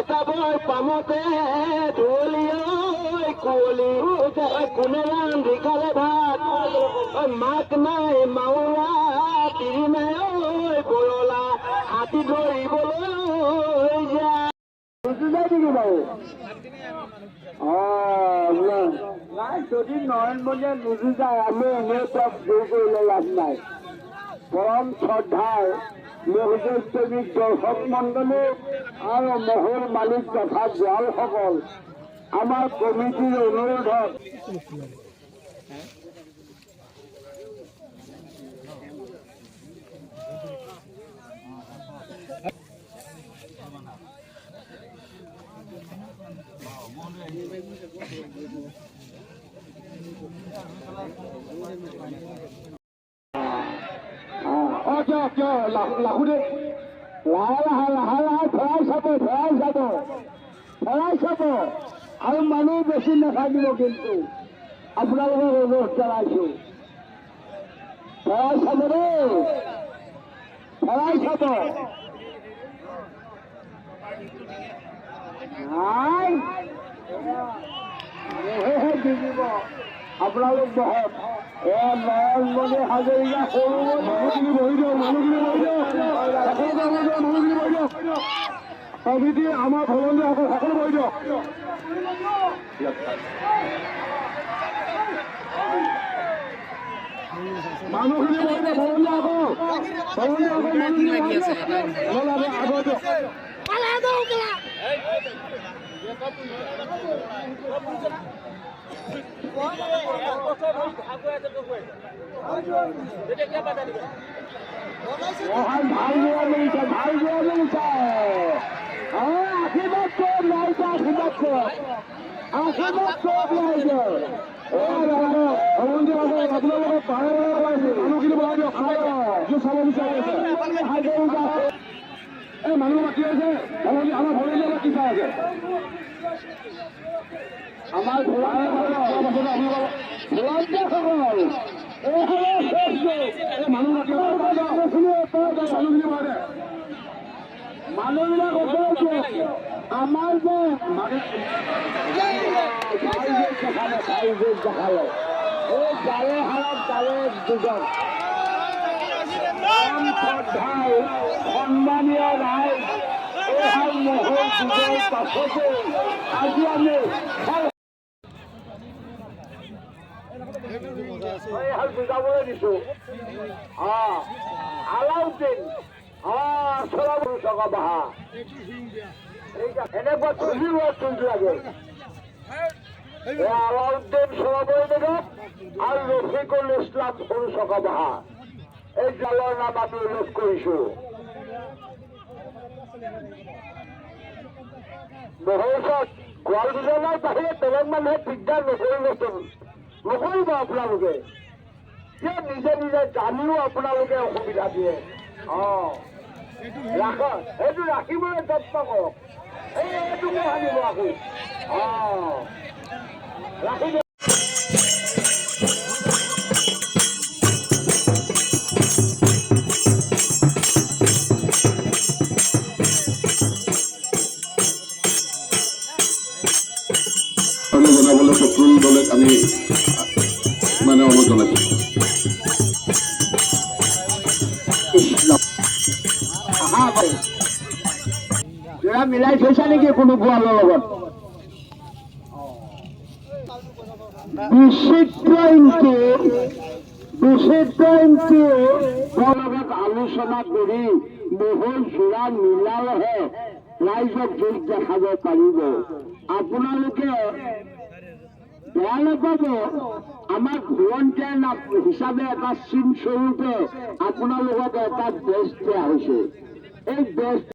চাবই পামতে ধুলি কুঁৱলী কোনে ৰাম ভিখালে ভাত মাক নাই মাওলা তিৰি নাই বৰলা হাতী ধৰিবলৈ যায় নেকি বাৰু নাই যদি নয়নমণিয়ে নুজুজায় আমি এনেই চব জোৰ কৰিলে লাভ নাই পৰম শ্ৰদ্ধাৰ মহোদয়প্ৰেমিক দৰ্শক মণ্ডলী আৰু মহল মালিক তথা গোৱালসকল আমাৰ কমিটিৰ অনুৰোধত লাহু দে লাহে লাহে ফেৰাই চাব আৰু মানুহ বেছি নাথাকিব কিন্তু আপোনালোকক অনুৰোধ জনাইছো ফেৰাই চাব দেই ফেৰাই চাব দি দিব আপোনালোক বহক নয়নমণি হাজৰিকা সৰু মানুহখিনি বহি দিয়ক সমিতি আমাৰ ভলন্টিয়াৰসকল সকলো বহি দিয়ক মানুহখিনি বহি দিয়ক ভাল যোৱা মিলিছে আশীৰ্বাদ চব নাইছে আশীৰ্বাদ চব নাইছে আপোনালোকে মানুহখিনি বহাই দিয়ক চাব বিচাৰি আছে এই মানুহ মাতি আছে আমাৰ ভৰিলে মাতি চাই আছে আমাৰ মানুহবিলাক আমাৰ যে দেখালে এই গালে হাৰত গালে দুজন সন্মানীয় ৰাইজ এই মহল যুগৰ পাছতে আজি আমি বুজাবলৈ দিছো আলাউদ্দিন চলাব বাহা এনেকুৱা চুজিৰ চুজি লাগে আলাউদ্দিন চলাবই নিগম আৰু ৰফিকুল ইছলাম সৰু চকা বাহা এই জালৰ নাম আমি উল্লেখ কৰিছো নহৈছত গোৱাল বিজনৰ বাহিৰে বেলেগ মানুহে দিগদাৰ নকৰিব আপোনালোকে যে নিজে নিজে জানিও আপোনালোকে অসুবিধা দিয়ে ৰাখক সেইটো ৰাখিবলৈ যত্ন কৰক এইটোকে ভাবিব আকৌ ৰাখিব জনাবলৈ সকলো দলে আমি মানে অনুৰোধ জনাইছো মিলাই থৈছা নেকি কোনো গোৱালৰ লগত বিচিত্ৰ লগত আলোচনা কৰি মহল যোৰা মিলালেহে ৰাইজক জোৰ দেখাব পাৰিব আপোনালোকে বেয়া নাপাব আমাক ভলন্টিয়াৰ হিচাপে এটা চিন স্বৰূপে আপোনালোকক এটা বেজ দিয়া হৈছে এই বেজ